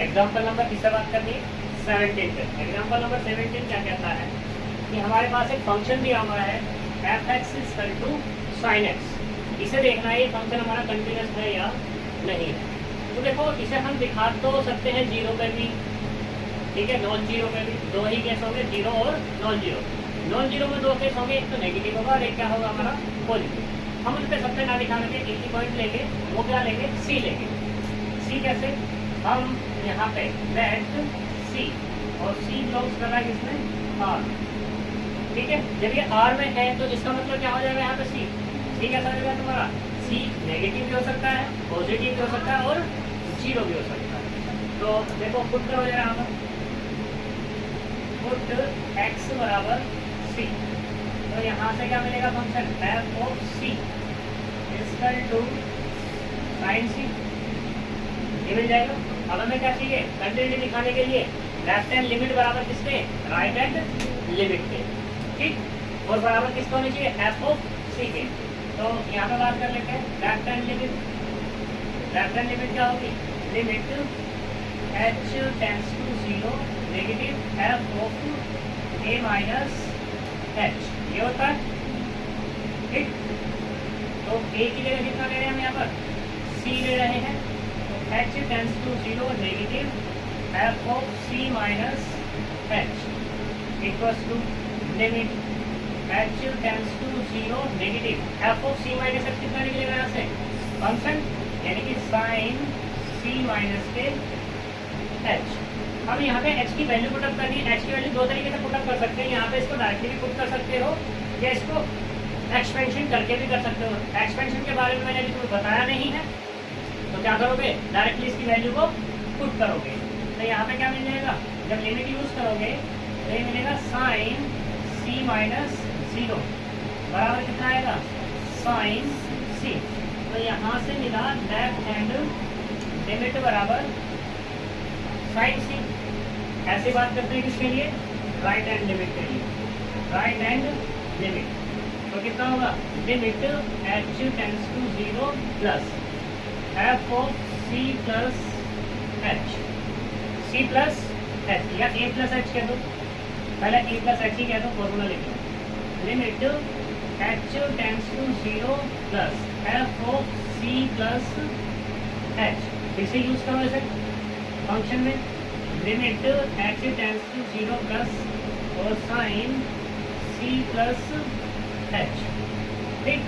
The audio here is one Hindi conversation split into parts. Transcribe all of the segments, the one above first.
एग्जाम्पल नंबर किससे बात करनी है? 17 पे। एग्जाम्पल नंबर 17 क्या कहता है कि हमारे पास एक फंक्शन दिया हुआ है f(x) = sin x। इसे देखना है ये फंक्शन हमारा कंटिन्यूस है या नहीं है। तो देखो इसे हम दिखा तो सकते हैं 0 पे भी, ठीक है, नॉन जीरो पे भी। दो ही केस होंगे, 0 और नॉन जीरो। नॉन जीरो में दो केस होंगे, एक तो नेगेटिव होगा और एक क्या होगा हमारा पॉजिटिव। हम उस पर सबसे ना दिखाने के एक ही पॉइंट लेंगे, वो क्या लेंगे? सी लेंगे। सी कैसे? हम यहाँ पे लेट सी, और सी बिलोंग्स कर रहा है किसमें? आर, ठीक है। जब ये आर में है तो इसका मतलब क्या हो जाएगा यहाँ पे? सी। सी कैसा हो जाएगा तुम्हारा? सी नेगेटिव भी हो सकता है, पॉजिटिव भी हो सकता है और जीरो भी हो सकता है। तो देखो पुट करो जरा यहाँ पर, पुट x बराबर सी। तो यहाँ से क्या मिलेगा फंक्शन? f(c) = sin c। ये मिल जाएगा। अब हमें क्या चाहिए? कंटिन्यूटी दिखाने के लिए लेफ्ट हैंड लिमिट बराबर किसके? राइट हैंड लिमिट के, ठीक। और बराबर किसको होनी चाहिए? f(c) के। तो यहाँ पे बात कर लेते हैं left hand limit. Left hand limit क्या होगी? Limit h tends to 0 negative f(a - h) ये होता है, ठीक। तो a की जगह कितना ले रहे हैं हम यहाँ पर? c ले रहे हैं। तो h tends to 0 negative f(c - h) equals to limit h tends to 0 negative f(c - h) कितना निकलेगा यहाँ से? फंक्शन, यानी कि sin c - के h। हम यहाँ पे h की वैल्यू पुटअप करनी है। h की वैल्यू दो तरीके से पुटअप कर सकते हैं। यहाँ पे इसको डायरेक्टली भी पुट कर सकते हो या इसको एक्सपेंशन करके भी कर सकते हो। एक्सपेंशन के बारे में मैंने अभी तुम्हें बताया नहीं है, तो क्या करोगे? डायरेक्टली इसकी वैल्यू को पुट करोगे। तो यहाँ पे क्या मिल जाएगा? जब लिमिट यूज करोगे तो ये मिलेगा sin c - 0 बराबर कितना आएगा? sin c। तो यहाँ से मिला लेफ्ट हैंड लिमिट बराबर sin c। ऐसे बात करते हैं किसके लिए? राइट हैंड लिमिट के लिए। राइट हैंड लिमिट तो कितना होगा? Limit h tends to 0 plus f(c + h) c plus h या a प्लस h कह दो। पहले a प्लस h ही कह दो, फॉर्मूला लिख लो। Limit h tends to 0 plus f(c + h) फिर से यूज करो इसे फंक्शन में। Limit h tends to 0 plus और sin c + h, ठीक।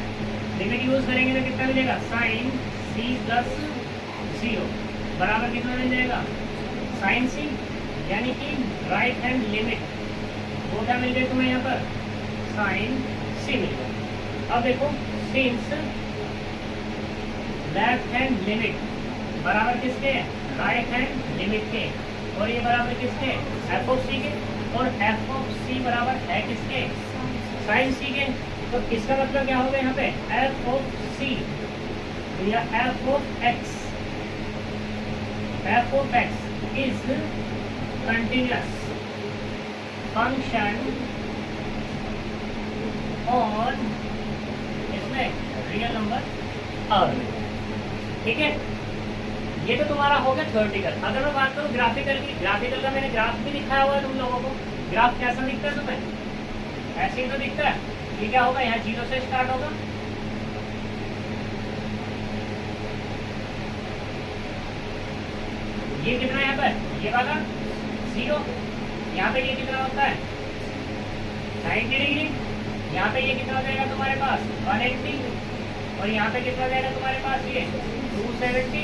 लिमिट यूज करेंगे तो कितना मिलेगा? sin c + 0 बराबर कितना मिल जाएगा? sin c, यानी कि राइट हैंड लिमिट वो क्या मिल गई तुम्हें यहाँ पर? sin c मिल गया। अब देखो सिंस लेफ्ट हैंड लिमिट बराबर किसके? राइट हैंड लिमिट के, और ये बराबर किसके? f(c) के, और f(c) बराबर है किसके? sin c के। तो इसका मतलब क्या होगा यहाँ पे? f(c) या f(x) is continuous function on इसमें रियल नंबर r में, ठीक है। ये तो तुम्हारा हो गया थ्योरेटिकल। अगर मैं बात करूँ ग्राफिकल की, ग्राफिकल का मैंने ग्राफ भी दिखाया हुआ है तुम लोगों को। ग्राफ कैसा दिखता है तुम्हें? ऐसे ही तो दिखता है। ये क्या होगा? यहाँ 0 से स्टार्ट होगा, ये कितना यहाँ पर? ये वाला 0। यहाँ पे ये कितना होता है? 90 डिग्री। यहाँ पे ये कितना हो जाएगा तुम्हारे पास? 180। और यहाँ पे कितना हो जाएगा तुम्हारे पास? ये 270।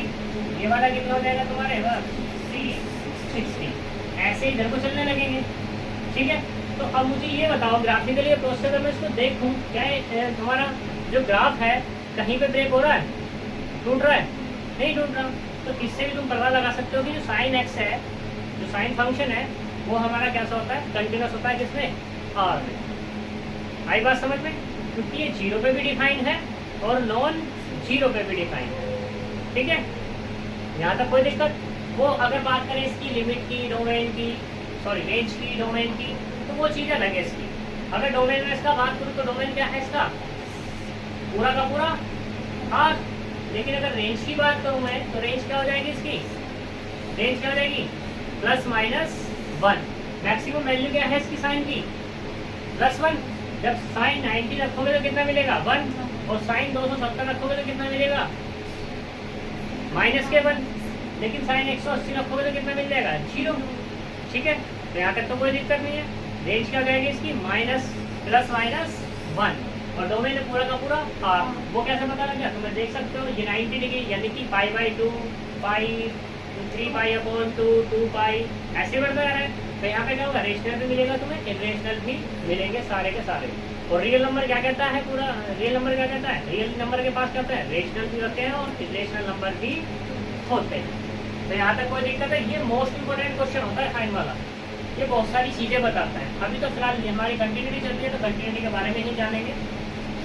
ये वाला कितना हो जाएगा तुम्हारे पास? 360। ऐसे इधर को चलने लगेंगे, ठीक है। तो अब मुझे ये बताओ ग्राफिकली प्रोसेस अगर मैं इसको देखूँ, क्या तुम्हारा जो ग्राफ है कहीं पे ब्रेक हो रहा है? टूट रहा है? नहीं टूट रहा। तो इससे भी तुम पता लगा सकते हो कि जो sin x है, जो sin फंक्शन है, वो हमारा कैसा होता है? कंटिन्यूस होता है। किसमें? r में। आई बात समझ में? क्योंकि ये 0 पे भी डिफाइंड है और नॉन 0 पे भी डिफाइंड है, ठीक है। यहाँ तक कोई दिक्कत? वो अगर बात करें इसकी लिमिट की, डोमेन की, सॉरी रेंज की, डोमेन की, तो वो चीज़ अलग है इसकी। अगर डोमेन में इसका बात करूँ तो डोमेन क्या है इसका? पूरा का पूरा r। लेकिन अगर रेंज की बात करूँ मैं तो रेंज क्या हो जाएगी इसकी? रेंज क्या हो जाएगी प्लस माइनस 1। मैक्सिमम वैल्यू क्या है इसकी साइन की प्लस 1। जब साइन 90 रखोगे तो कितना मिलेगा 1 और साइन 270 रखोगे तो कितना मिलेगा माइनस के 1। लेकिन साइन 180 रखोगे तो कितना मिल जाएगा 0। ठीक है, तो यहाँ तक तो कोई दिक्कत नहीं है। रेंज क्या हो जाएगी इसकी माइनस प्लस माइनस 1 और डोमेन है पूरा का पूरा आर। वो कैसे पता लग गया, तो मैं देख सकते हो ये 90 डिग्री यानी कि π/2 पाई 3π/2 2π ऐसे बढ़ता जा रहा है। तो यहाँ पे क्या होगा रेशनल भी मिलेगा तुम्हें, इरेशनल भी मिलेंगे सारे के सारे। और रियल नंबर क्या कहता है, पूरा रियल नंबर क्या कहता है, रियल नंबर के पास क्या होता है रेशनल भी होते हैं और इरेशनल नंबर भी होते हैं। तो यहाँ तक कोई दिक्कत है। ये मोस्ट इंपोर्टेंट क्वेश्चन होता है फाइन वाला, ये बहुत सारी चीज़ें बताता है। अभी तो फिलहाल हमारी कंटिन्यूटी चल रही है तो कंटिन्यूटी के बारे में ही जानेंगे।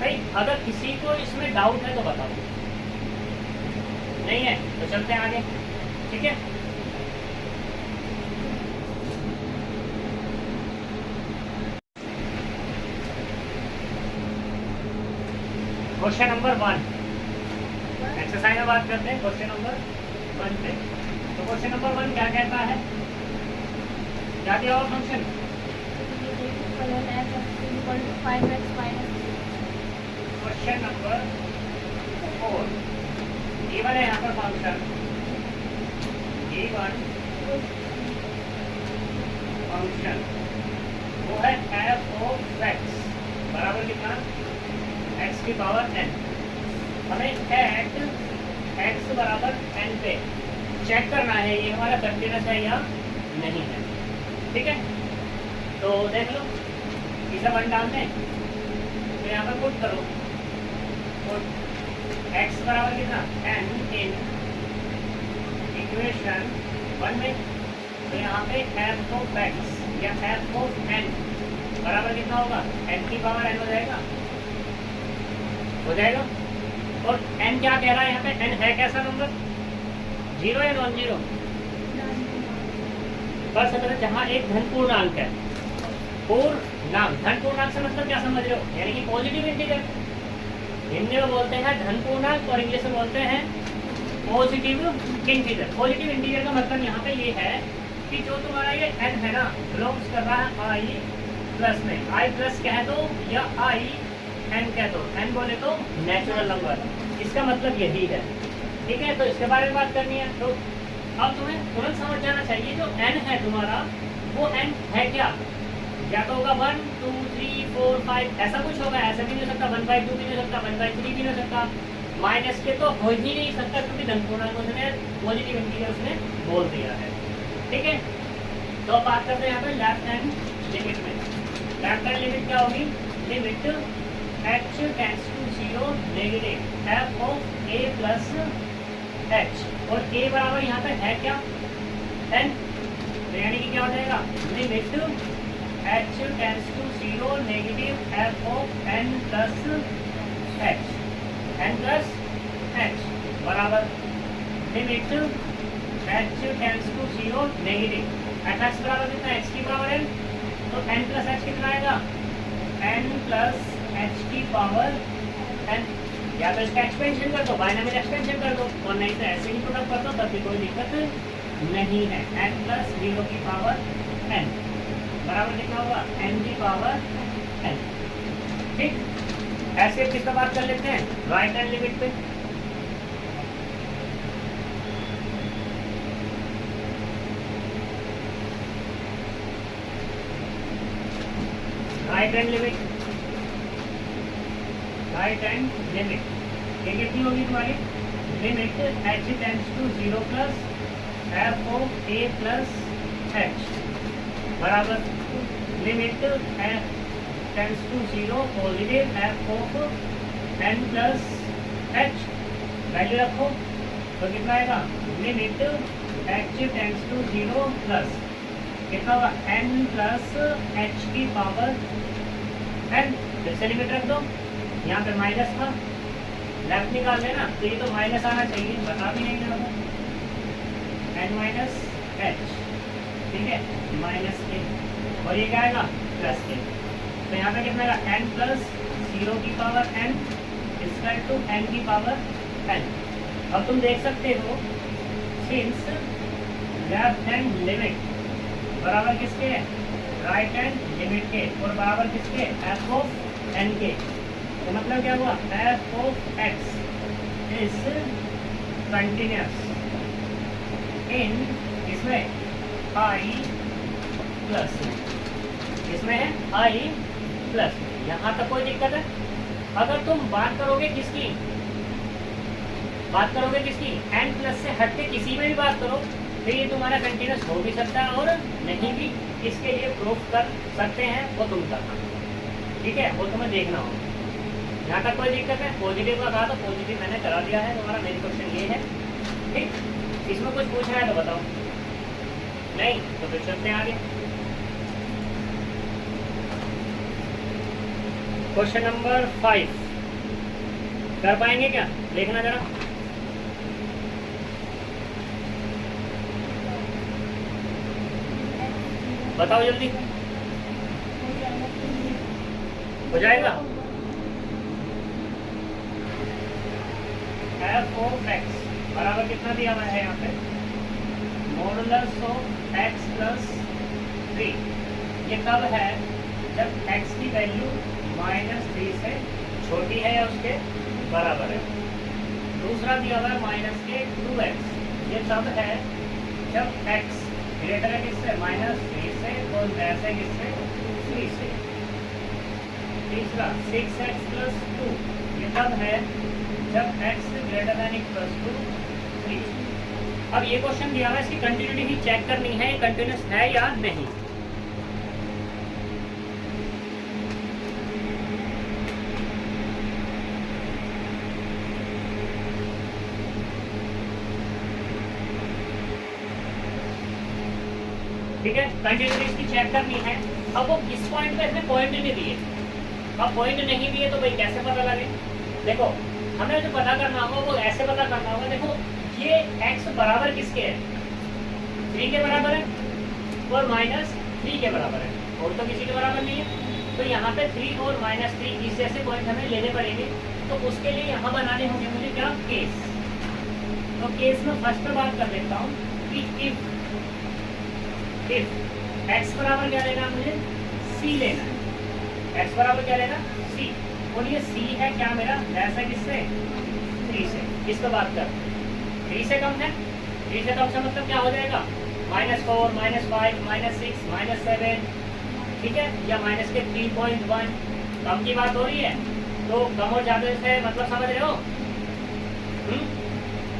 सही, अगर किसी को इसमें डाउट है तो बताओ, नहीं है तो चलते हैं आगे। ठीक है, क्वेश्चन नंबर 1 एक्सरसाइज में बात करते हैं। क्वेश्चन नंबर 1 पे, तो क्वेश्चन नंबर 1 क्या कहता है, क्या दिया हुआ फंक्शन क्वेश्चन नंबर 4 गिवन है यहाँ पर फंक्शन गिवन फंक्शन वो है f(x) बराबर कितना x की पावर n। हमें एट x बराबर n पे चेक करना है ये हमारा कंटिन्यूस है या नहीं है। ठीक है, तो देख लो इसे 1 डालते हैं तो यहाँ पर पुट करो, x बराबर कितना n इन इक्वेशन 1 में। तो यहाँ पे f(x) या f(n) बराबर कितना होगा n की पावर n हो जाएगा। और n क्या कह रहा है यहाँ पे, n है कैसा नंबर 0 या नॉन जीरो, बस अगर जहाँ एक धन पूर्णांक है, पूर्णांक धन पूर्णांक से मतलब क्या समझ रहे हो, यानी कि पॉजिटिव इंटीजर। हिंदी में बोलते हैं धन पूर्णांक और इंग्लिश में बोलते हैं पॉजिटिव इंटीजर। पॉजिटिव इंटीजर का मतलब यहाँ पे ये है कि जो तुम्हारा ये n है ना बिलोंग्स कर रहा है i प्लस में, i प्लस कह दो या i n कह दो, n बोले तो नेचुरल नंबर, इसका मतलब यही है। ठीक है, तो इसके बारे में बात करनी है। तो अब तुम्हें तुरंत समझ जाना चाहिए जो n है तुम्हारा वो n है क्या, या तो होगा 1 2 3 4 5 ऐसा कुछ होगा, ऐसा भी नहीं हो सकता 1/2 भी नहीं हो सकता 1/3 भी नहीं हो सकता, माइनस के तो हो ही नहीं सकता क्योंकि धन पूर्णांक उसने पॉजिटिव इंटीजर उसने बोल दिया है। ठीक है, तो अब बात करते हैं यहाँ पे लेफ्ट हैंड लिमिट में। लेफ्ट हैंड लिमिट क्या होगी, limit h tends to 0 negative f of a plus h, और a बराबर यहाँ पे है क्या n, तो यानी कि क्या हो जाएगा limit h tends to 0 negative f of n plus h, n plus h बराबर limit h tends to 0 negative f(x) बराबर कितना h की पावर n, तो n प्लस h कितना आएगा n प्लस h की पावर n। या तो इसका एक्सपेंशन कर दो, बाइनोमियल एक्सपेंशन कर दो, और नहीं तो ऐसे ही प्रोडक्ट कर दो, तब भी कोई दिक्कत नहीं है। n प्लस 0 की पावर n बराबर कितना होगा n की पावर n। ठीक, ऐसे किस पर बात कर लेते हैं राइट हैंड लिमिट पे। Right hand limit, right hand limit ये कितनी होगी तुम्हारी, limit h tends to 0 plus f of a plus h बराबर limit f tends to 0 positive f of n plus h, value रखो तो कितना आएगा limit h tends to 0 plus कितना होगा n प्लस h की पावर n। फिर से लिमिट रख दो, यहाँ पे माइनस था लेफ्ट निकाल लेना, तो ये तो माइनस आना चाहिए, बता भी नहीं रहा n माइनस h। ठीक है, माइनस के, और ये क्या आएगा प्लस के, तो यहाँ पे कितना आएगा n प्लस 0 की power n equal to n की पावर n। अब तुम देख सकते हो सिंस लेफ्ट हैंड लिमिट बराबर किसके है, राइट हैंड लिमिट के, और बराबर किसके, एफ ऑफ एन के। तो मतलब क्या हुआ, F of x is continuous in, इसमें आई प्लस, इसमें है आई प्लस। यहाँ तक कोई दिक्कत है? अगर तुम बात करोगे किसकी, बात करोगे किसकी, एन प्लस से हट के किसी में भी बात करो, फिर ये तुम्हारा कंटिन्यूस हो भी सकता है और नहीं भी। इसके लिए प्रूफ कर सकते हैं, वो तुम करना, ठीक है, वो तुम्हें देखना होगा। यहाँ तक कोई दिक्कत है? पॉजिटिव का कहा तो पॉजिटिव मैंने करा दिया है। तुम्हारा मेन क्वेश्चन ये है, ठीक। इसमें कुछ पूछना है तो बताओ, नहीं तो फिर चलते हैं आगे। क्वेश्चन नंबर 5 कर पाएंगे क्या? देखना जरा, बताओ जल्दी, हो जाएगा। एफ ऑफ एक्स बराबर कितना दिया हुआ है यहाँ पे, मॉडुलस ऑफ एक्स प्लस 3। ये कब है, जब एक्स की वैल्यू -3 से छोटी है या उसके बराबर है। दूसरा दिया हुआ है माइनस के 2x, ये तब है जब x ग्रेटर है किससे, -3 से, और लेस है किससे, 3 से। तीसरा 6x प्लस 2, ये तब है जब x greater than equals to 3। अब ये क्वेश्चन दिया हुआ है, इसकी कंटिन्यूटी चेक करनी है, कंटिन्यूस है या नहीं। ठीक है, कंटिन्यूटी इसकी चेक करनी है। अब वो किस पॉइंट पे, इसमें पॉइंट नहीं दिए, अब पॉइंट नहीं दिए तो भाई कैसे पता लगे। देखो हमें जो पता करना होगा वो ऐसे पता करना होगा। देखो ये x बराबर किसके है, 3 के बराबर है, और -3 के बराबर है, और तो किसी के बराबर नहीं है। तो यहाँ पे 3 और -3 इस जैसे पॉइंट हमें लेने पड़ेंगे। तो उसके लिए यहाँ बनाने होंगे मुझे क्या, केस। तो केस में फर्स्ट पे बात कर लेता हूँ कि इफ x बराबर क्या लेना, मुझे c लेना है। x बराबर क्या लेना, c, और ये c है क्या मेरा, लेस है किससे, 3 से। इस पर बात कर, 3 से कम है, 3 से कम से मतलब क्या हो जाएगा, -4, -5, -6, -7, ठीक है, या माइनस के 3.1 कम की बात हो रही है। तो कम और ज्यादा से मतलब समझ रहे हो।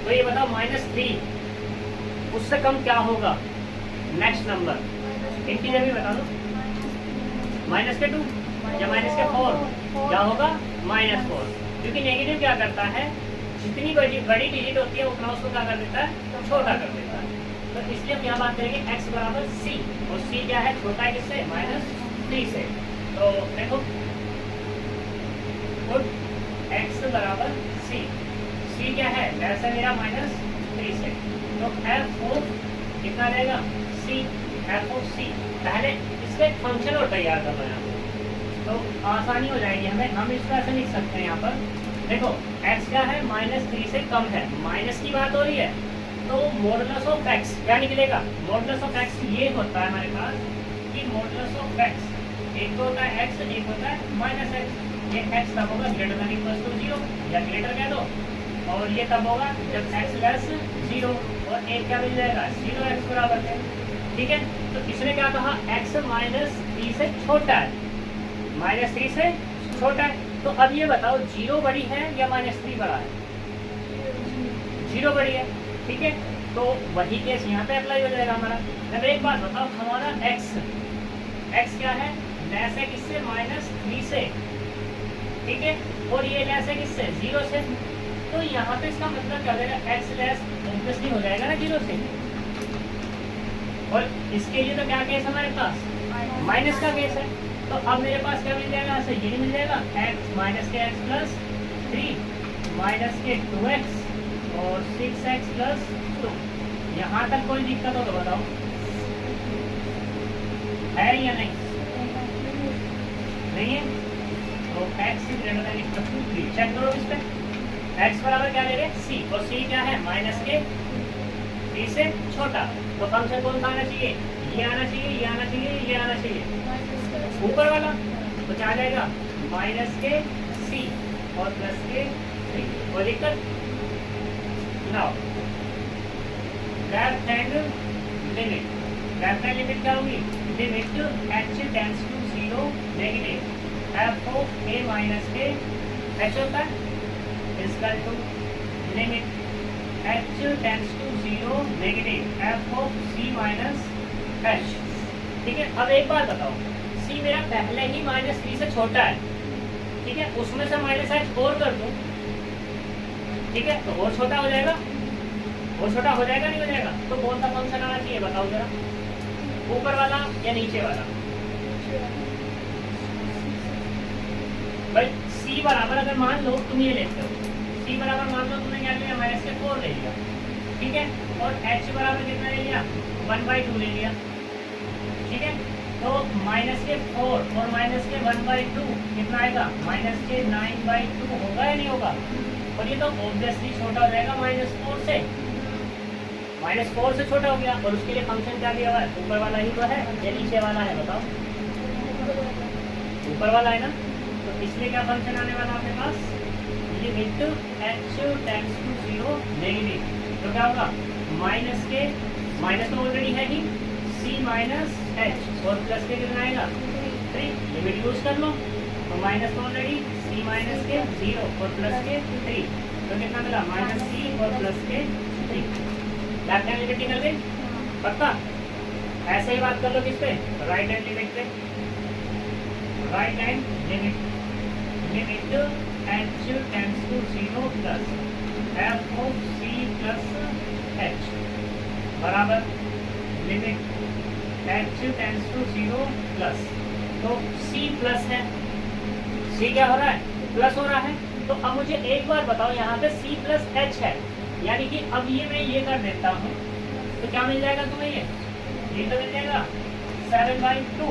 तो ये बताओ -3 उससे कम क्या होगा, नेक्स्ट नंबर इंटीजर भी बता दो, -2 या -4 क्या होगा, -4। क्योंकि नेगेटिव क्या करता है, जितनी बड़ी डिजिट होती है उतना उसको क्या कर देता है, तो छोटा कर देता है। तो इसलिए हम यहाँ बात करेंगे x बराबर c, और c क्या है, छोटा है किससे, -3 से। तो देखो x बराबर c, c क्या है, लेस है मेरा -3 से। तो f ऑफ कितना रहेगा, c, f ऑफ c। पहले इसका एक फंक्शन और तैयार करना है तो आसानी हो जाएगी हमें। हम इसको ऐसे लिख सकते हैं यहाँ पर, देखो x क्या है, -3 से कम है, माइनस की बात हो रही है, तो मॉडुलस ऑफ x क्या निकलेगा, मॉडुलस ऑफ x ये होता है हमारे पास कि मॉडुलस ऑफ x, एक तो होता है x, एक होता है -x। ये x तब होगा ग्रेटर देन इक्वल्स टू 0 या ग्रेटर कह दो, और ये तब होगा जब x लेस 0, और एक क्या मिल जाएगा, 0x बराबर है। ठीक है, तो इसने क्या कहा, x -3 से छोटा है, -3 से छोटा है। तो अब ये बताओ 0 बड़ी है या -3 बड़ा है, 0 बड़ी है। ठीक है, तो वही केस यहाँ पे अप्लाई हो जाएगा हमारा। अब एक बात बताओ, हमारा x क्या है, लेस है किससे, -3 से, ठीक है, और ये लेस है किससे, 0 से। तो यहाँ पे इसका मतलब क्या हो जाएगा, x लेस ऑब्वियसली हो जाएगा ना 0 से। और इसके लिए तो क्या केस हमारे पास, माइनस का केस है। तो अब मेरे पास क्या मिल जाएगा, ऐसे ये मिल जाएगा x माइनस के x प्लस 3 माइनस के 2x और 6x प्लस 2। यहाँ तक कोई दिक्कत हो तो बताओ, है या नहीं, नहीं है। तो x is greater than equal to 3, check करो इस पे। x बराबर क्या ले रहे हैं, c, और c क्या है, माइनस के 3 से छोटा। तो फंक्शन कौन सा आना चाहिए? ये आना चाहिए, ये आना चाहिए, ये आना चाहिए, ऊपर वाला। तो क्या आ जाएगा? माइनस के सी और प्लस के 3। कोई दिक्कत? Now left hand limit, left hand limit क्या होगी? Limit h tends to 0 negative f of a minus के h होता है equal to limit h tends to 0 negative f of c minus h। ठीक है, अब एक बात बताओ, c मेरा पहले ही -3 से छोटा है, ठीक है, उसमें से -h और कर दूं, ठीक है, तो और छोटा हो जाएगा, और छोटा हो जाएगा नहीं हो जाएगा? तो कौन सा फंक्शन आना चाहिए बताओ जरा, ऊपर वाला या नीचे वाला? भाई c बराबर अगर मान लो तुम ये लेते हो, c बराबर मान लो तुमने क्या लिया? -4 ले लिया, ठीक है, और h बराबर कितना ले लिया? 1/2 ले लिया, ठीक है, तो -4 और -1/2 कितना आएगा? -9/2 होगा या नहीं होगा? और ये तो ऑब्वियसली छोटा हो जाएगा -4 से, -4 से छोटा हो गया। और उसके लिए फंक्शन क्या दिया हुआ है? ऊपर वाला ही तो है या नीचे वाला है बताओ? ऊपर वाला है ना, तो इसलिए क्या फंक्शन आने वाला आपके पास? Limit h tends to 0 negative, तो क्या होगा? माइनस के, माइनस तो ऑलरेडी है ही, c माइनस h और प्लस के कितना आएगा? 3। लिमिट यूज कर लो, तो माइनस तो ऑलरेडी, c माइनस के 0 और प्लस के 3, तो कितना मिला? -c और प्लस के 3। लेफ्ट हैंड लिमिट निकल गई, पक्का? ऐसे ही बात कर लो किस पे? राइट हैंड लिमिट पे। Right hand limit, limit h tends to 0 plus f of c plus h बराबर limit h tends to 0 plus, तो c प्लस है, c क्या हो रहा है? प्लस हो रहा है। तो अब मुझे एक बार बताओ, यहाँ पे c प्लस h है, यानी कि अब ये मैं ये कर देता हूँ, तो क्या मिल जाएगा तुम्हें? ये तो मिल जाएगा 7/2,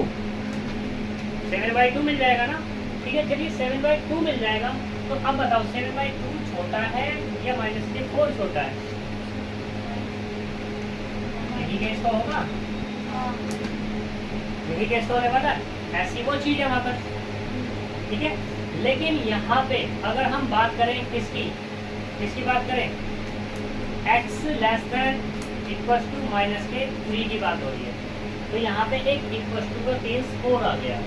7/2 मिल जाएगा ना, ठीक है। चलिए 7/2 मिल जाएगा, तो अब बताओ 7/2 छोटा है या -4 छोटा है? यही केस तो होगा, यही केस तो होने वाला है, ऐसी वो चीज है वहां पर, ठीक है। लेकिन यहाँ पे अगर हम बात करें किसकी, किसकी बात करें? x less than equals to -3 की बात हो रही है, तो यहाँ पे एक इक्वल्स टू का केस और आ गया,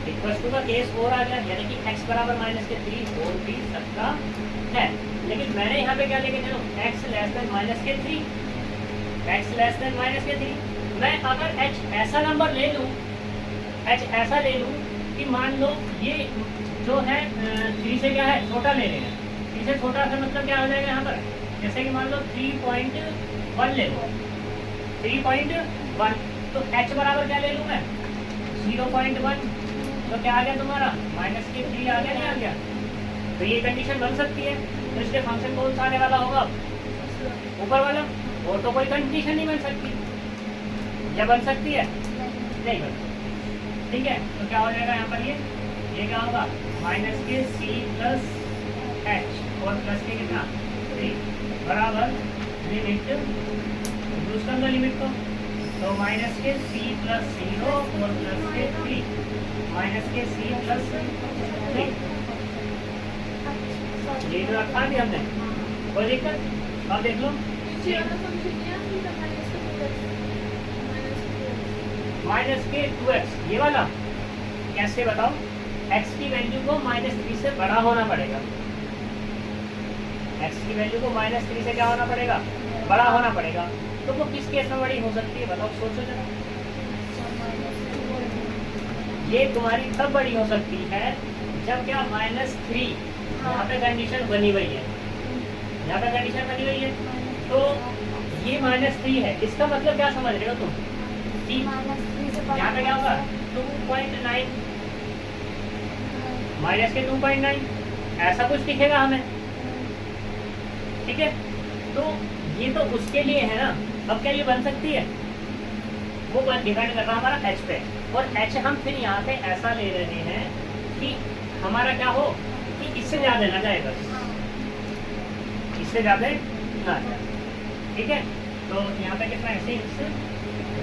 इक्वल्स टू का केस और आ गया, यानी कि x बराबर -3 हो भी सकता है। लेकिन मैंने यहाँ पे क्या लेके चलो? x less then -3, x less then -3। मैं अगर h ऐसा नंबर ले लूँ, h ऐसा ले लूँ कि मान लो ये जो है 3 से क्या है? छोटा ले रहे हैं, 3 से छोटा का मतलब क्या हो जाएगा यहाँ पर? जैसे कि मान लो 3.1 ले लो, 3.1, तो h बराबर क्या ले लूँ मैं? 0.1, तो क्या आ गया तुम्हारा? -3 आ गया, नहीं आ गया? तो ये कंडीशन बन सकती है, तो इसलिए फंक्शन कौन सा आने वाला होगा? ऊपर वाला। और तो कोई कंडीशन नहीं बन सकती, या बन सकती है? नहीं बन सकती, ठीक है। तो क्या हो जाएगा यहाँ पर? ये क्या होगा? -c प्लस h और प्लस के कितना? 3 बराबर लिमिट, यूज कर लो लिमिट को, तो -c प्लस 0 और प्लस के 3, -c प्लस 3, ये जो रखा भी हमने, कोई दिक्कत? अब देख लो, -2x ये वाला कैसे बताओ? x की वैल्यू को -3 से बड़ा होना पड़ेगा, x की वैल्यू को -3 से क्या होना पड़ेगा? बड़ा होना पड़ेगा। तो वो किस केस में बड़ी हो सकती है बताओ? सोचो जरा। ये तुम्हारी तब बड़ी हो सकती है जब क्या? -3 यहाँ पे कंडीशन बनी हुई है, यहाँ पे कंडीशन बनी हुई है, तो ये -3 है, इसका मतलब क्या समझ रहे हो तुम? यहाँ पे क्या होगा? 2.9 माइनस के 2.9 ऐसा कुछ दिखेगा हमें, ठीक है। तो ये तो उसके लिए है ना, अब क्या ये बन सकती है? वो डिपेंड कर रहा है हमारा h पे, और h हम फिर यहाँ पे ऐसा ले रहे हैं कि हमारा क्या हो कि इससे ज़्यादा ना जाए, बस इससे ज़्यादा ना जाए, ठीक है, तो यहाँ पे कितना है, सिंस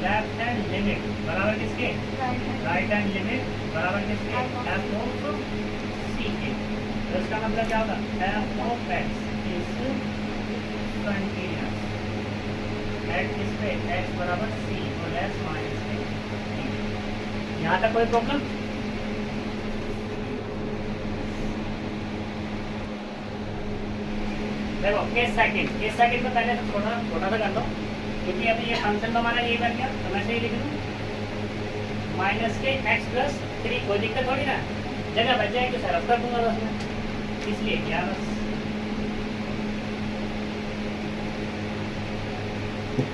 लेफ्ट हैंड लिमिट बराबर किसके, राइट हैंड लिमिट बराबर किसके, एफ ऑफ सी के। तो इसका मतलब क्या होगा, F of x is continuous at किस पे, एक्स बराबर सी और एस माइनस के। यहाँ तक कोई प्रॉब्लम? देखो केस सेकंड को पहले तो छोटा सा कर लो, क्योंकि अभी ये फंक्शन तो हमारा ये बन गया, तो मैं सही लिख दूँ माइनस के एक्स प्लस 3, कोई दिक्कत थोड़ी ना, जगह बच जाएगी तो सरफ कर दूंगा बस में, इसलिए क्या बस।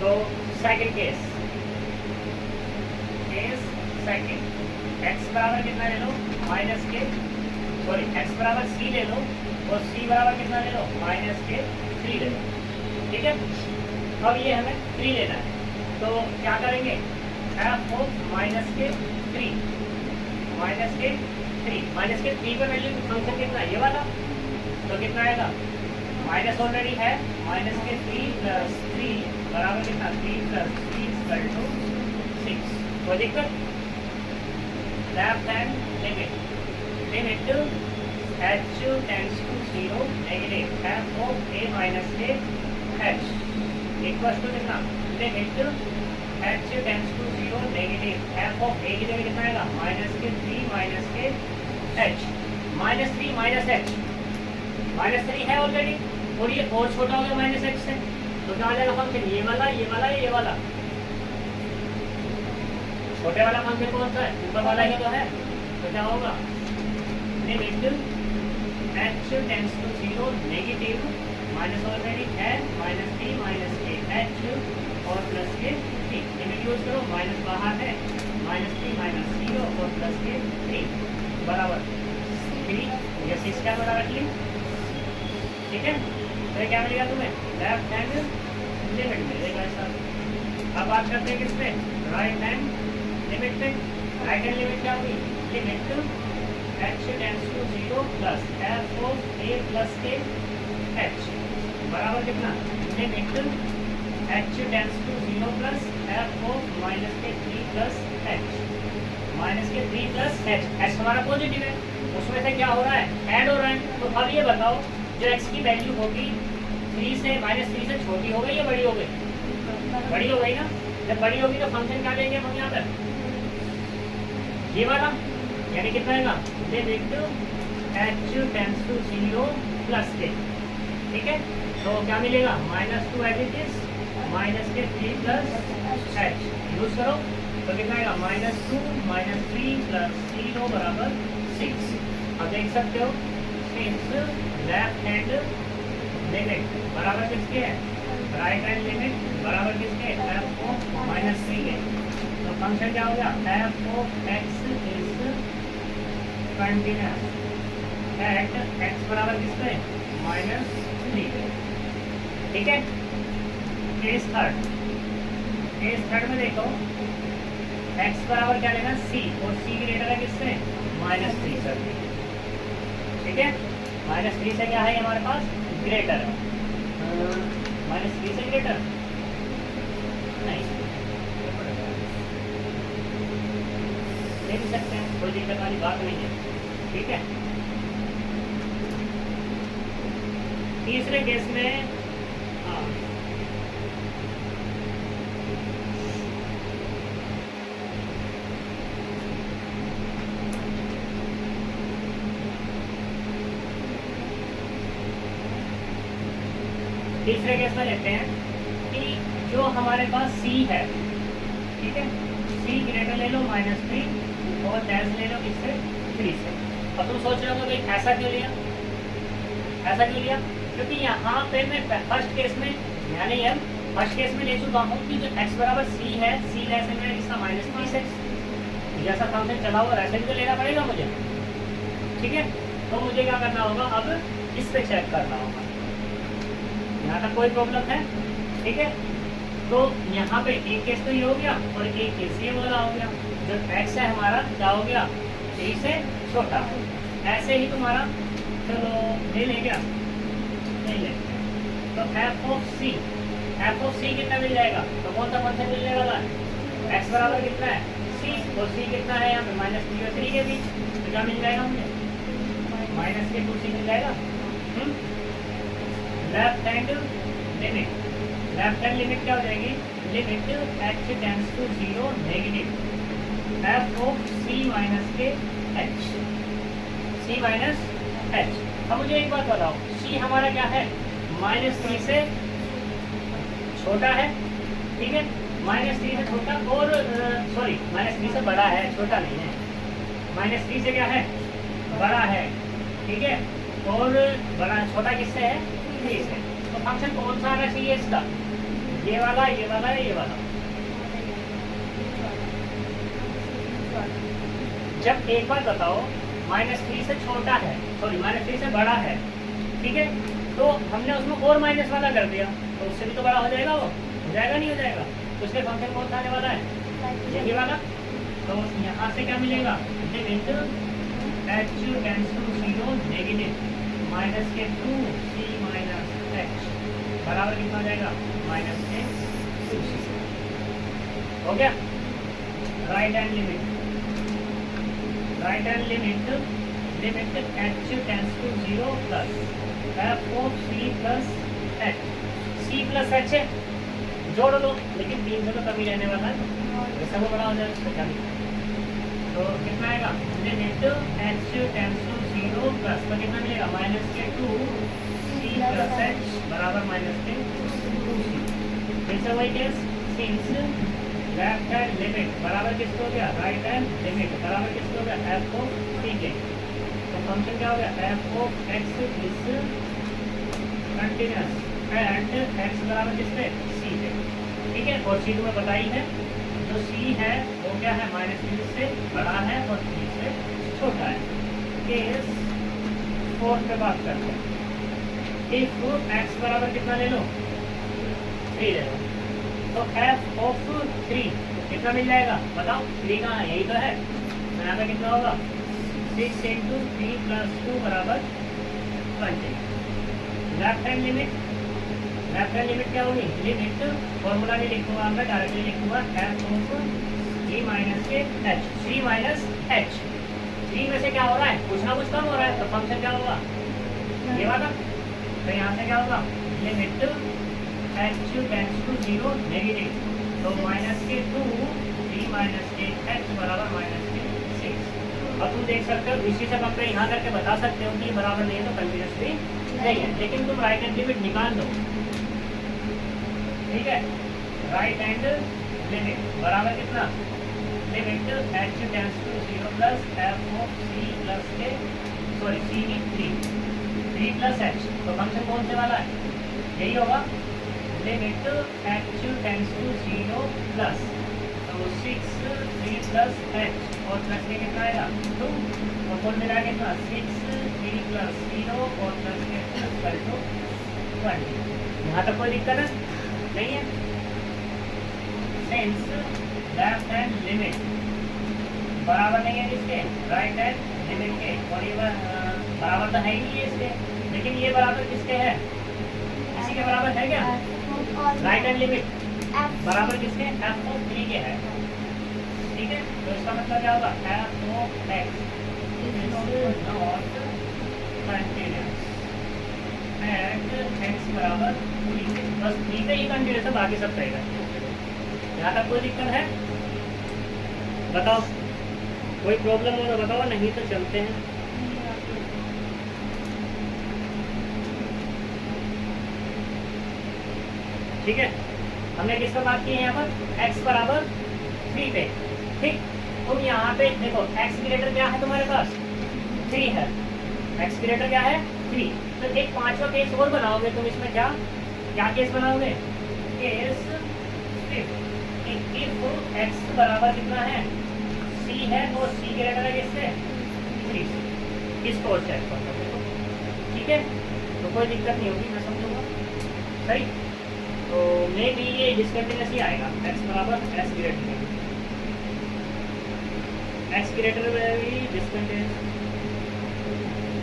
तो सेकंड केस सेकंड, एक्स बराबर कितना ले लो, माइनस के सॉरी एक्स बराबर सी ले लो और सी बराबर कितना ले लो, माइनस के 3 ले लो, ठीक है। अब ये हमें 3 लेना है, तो क्या करेंगे, एफ ऑफ माइनस के 3 माइनस के 3 पर वैल्यू फंक्शन कितना है, ये वाला, तो कितना आएगा, माइनस ऑलरेडी है, माइनस के 3 प्लस 3 बराबर कितना, 3 प्लस 3 इक्वल टू 6। कोई दिक्कत? Left hand limit h tends to 0 negative f of a minus के h इक्वल टू कितना, limit h tends to 0 negative f of a की जगह कितना आएगा, माइनस के 3 माइनस के h, minus 3 minus h, minus 3 है ऑलरेडी और ये और छोटा हो गया माइनस h से, तो क्या आ जाएगा फंक्शन, ये वाला ये वाला, छोटे वाला फंक्शन कौन सा है, ऊपर वाला ही तो है, तो क्या होगा, limit h tends to 0 negative, minus already है, माइनस 3 माइनस के h और प्लस के 3, लिमिट यूज करो, माइनस बाहर है, माइनस 3 माइनस 0 और प्लस के 3 बराबर 3, ये 6 क्या बराबर 3, ठीक है। तो क्या मिलेगा तुम्हें, लेफ्ट हैंड लिमिट मिलेगा ऐसा। अब बात करते हैं किस पे, राइट हैंड लिमिट पे। राइट हैंड लिमिट क्या होगी, limit h tends to 0 plus f of a plus के h बराबर कितना, limit h tends to 0 plus f of minus के 3 प्लस h, माइनस के 3 प्लस h हमारा पॉजिटिव है, उसमें से क्या हो रहा है, ऐड हो रहा है। तो अब ये बताओ जो x की वैल्यू होगी 3 से माइनस 3 से छोटी हो गई या बड़ी हो गई, बड़ी हो गई ना, जब बड़ी होगी तो फंक्शन क्या लेंगे हम यहाँ पर, ये वाला, यानी कितना आएगा, limit h tends to 0 plus के, ठीक है। तो क्या मिलेगा, minus 2 as it is, minus के 3 प्लस h यूज करो, तो कितना आएगा, माइनस 2 माइनस 3 प्लस 0 बराबर 6। अब देख सकते हो सिंस लेफ्ट हैंड लिमिट बराबर किसके है, राइट हैंड लिमिट बराबर किसके, f ऑफ माइनस 3 के, तो फंक्शन क्या हो गया, f of x is continuous at x बराबर किसके, माइनस 3, ठीक है। केस थर्ड में देखो, x बराबर क्या लेना, c, और c ग्रेटर है किससे, माइनस 3 से, ठीक है। माइनस 3 से क्या है हमारे पास, ग्रेटर है, माइनस 3 से ग्रेटर नहीं ले भी सकते हैं, कोई दिक्कत वाली बात नहीं है, ठीक है। तीसरे केस में तीसरे केस में लेते हैं कि जो हमारे पास c है, ठीक है, c ग्रेटर ले लो माइनस 3 और लेस ले लो किससे, 3 से। अब तुम सोच रहे हो कि ऐसा क्यों लिया, क्योंकि यहाँ पे मैं फर्स्ट केस में, यानी हम फर्स्ट केस में ले चुका हूँ कि जो x बराबर c है, c लेस है इसका माइनस 3 से, जैसा फंक्शन चला हुआ वैसे भी तो लेना पड़ेगा मुझे, ठीक है। तो मुझे क्या करना होगा, अब इस पे चेक करना होगा, यहाँ तक कोई प्रॉब्लम है, ठीक है। तो यहाँ पे एक केस तो ये हो गया और एक केस ये वाला हो गया, जो x है हमारा क्या हो गया, 3 से छोटा। ऐसे ही तुम्हारा, चलो ले ले क्या, नहीं ले, तो f of c f of c कितना मिल जाएगा, तो कौन सा फंक्शन मिलने वाला है, एक्स बराबर कितना है सी, और सी कितना है यहाँ पे -3 और 3 के बीच, तो क्या मिल जाएगा हमें -2c मिल जाएगा। Left hand limit, left hand limit क्या हो जाएगी, limit h tends to 0 negative F of C minus के एच, सी माइनस एच। अब मुझे एक बात बताओ, सी हमारा क्या है, -3 से छोटा है, ठीक है, -3 से छोटा और सॉरी -3 से बड़ा है, छोटा नहीं है, -3 से क्या है, बड़ा है, ठीक है, और बड़ा छोटा किससे है, 3 से। तो फंक्शन कौन सा आना चाहिए इसका, ये वाला, ये वाला या ये वाला। जब एक बार बताओ -3 से छोटा है, सॉरी -3 से बड़ा है, ठीक है, तो हमने उसमें और माइनस वाला कर दिया, तो उससे भी तो बड़ा हो जाएगा, वो हो जाएगा नहीं हो जाएगा, तो उसके फंक्शन कौन सा आने वाला है, यही वाला। तो यहाँ से क्या मिलेगा, limit h tends to 0 negative -2c h बराबर कितना हो जाएगा, -2c। हो गया। Right hand limit, right hand limit h tends to 0 plus f of c plus h, c plus h है, जोड़ लो, लेकिन 3 से तो कमी रहने वाला है, तो सब बड़ा हो जाएगा, इसका क्या लिखा, तो कितना आएगा, limit h tends to 0 plus, तो कितना मिलेगा, -2c प्लस h बराबर -2c। फिर से वही case, since left hand limit बराबर किसको हो गया, राइट हैंड लिमिट बराबर किसको हो गया, f ऑफ c के, तो फंक्शन क्या हो गया, f of x is continuous and x बराबर किससे, c पे, ठीक है, और c तुम्हें पता ही है, जो c है वो क्या है, -3 से बड़ा है और 3 से छोटा है। केस 4 पे बात करते हैं, इफ x बराबर कितना ले लो, 3 ले लो, तो f ऑफ 3 कितना मिल जाएगा, बताओ, 3 कहाँ है, यही तो है, तो यहाँ पे कितना होगा, 6 × 3 + 2 बराबर 20। Left hand limit, left hand limit क्या होगी, लिमिट फॉर्मूला नहीं लिखूंगा मैं, डायरेक्टली लिखूंगा f ऑफ c माइनस के h, c माइनस h, 3 में से क्या हो रहा है, कुछ ना कुछ कम हो रहा है, तो फंक्शन क्या होगा, ये वाला, तो यहाँ से क्या होगा, limit h tends to 0 negative, तो -2 c माइनस के h बराबर -6। अब तुम देख सकते हो, इसी से कंपेयर यहाँ करके बता सकते हो कि ये बराबर नहीं है तो कंटिन्यूअसली नहीं है, लेकिन तुम राइट हैंड लिमिट निकाल दो, ठीक है, राइट हैंड लिमिट बराबर कितना, limit h tends to 0 plus f of c plus के, सॉरी c की 3 प्लस h, तो फंक्शन कौन से वाला है, यही होगा, limit h tends to 0 plus, तो 6 3 प्लस h और प्लस के कितना आएगा 2, और कुल मिला कितना 6 3 प्लस 0 और प्लस के इक्वल टू 20। यहाँ तक कोई दिक्कत है नहीं है। सिंस लेफ्ट हैंड लिमिट बराबर नहीं है किसके, राइट हैंड लिमिट के, और ये बराबर तो है ही नहीं है इसके, लेकिन ये बराबर किसके है, इसी के बराबर है क्या, राइट हैंड लिमिट बराबर किसके, f ऑफ 3 के है, ठीक है, तो इसका मतलब क्या होगा, f of x is not continuous at x बराबर 3 के, बस 3 पे ही कंटीन्यूअस है, बाकी सब रहेगा। यहाँ तक कोई दिक्कत है, बताओ, कोई प्रॉब्लम हो तो बताओ, नहीं तो चलते हैं। ठीक है, हमने किस पर बात की है, यहाँ पर x बराबर 3 पे, ठीक, तुम यहाँ पे देखो x ग्रेटर क्या है तुम्हारे पास, 3 है, x ग्रेटर क्या है 3, तो एक 5वां केस और बनाओगे तुम, इसमें क्या क्या केस बनाओगे, केस इफ x बराबर कितना है, c है, तो c ग्रेटर है किससे, 3 से, इसको चेक कर लो, ठीक है, तो कोई दिक्कत नहीं होगी, मैं समझूंगा, सही। तो मे भी ये डिस्कंटिन्यूअस ही आएगा, x बराबर s ग्रेटर, x ग्रेटर में भी डिस्कंटिन्यूअस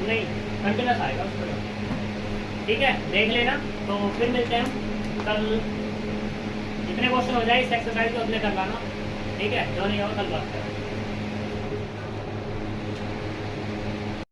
नहीं, कंटिन्यूअस आएगा उसको, ठीक है, देख लेना। तो फिर मिलते हैं कल जितने क्वेश्चन हो जाए इस एक्सरसाइज को अपने कर लाना, ठीक है? जो नहीं होगा कल बात करें।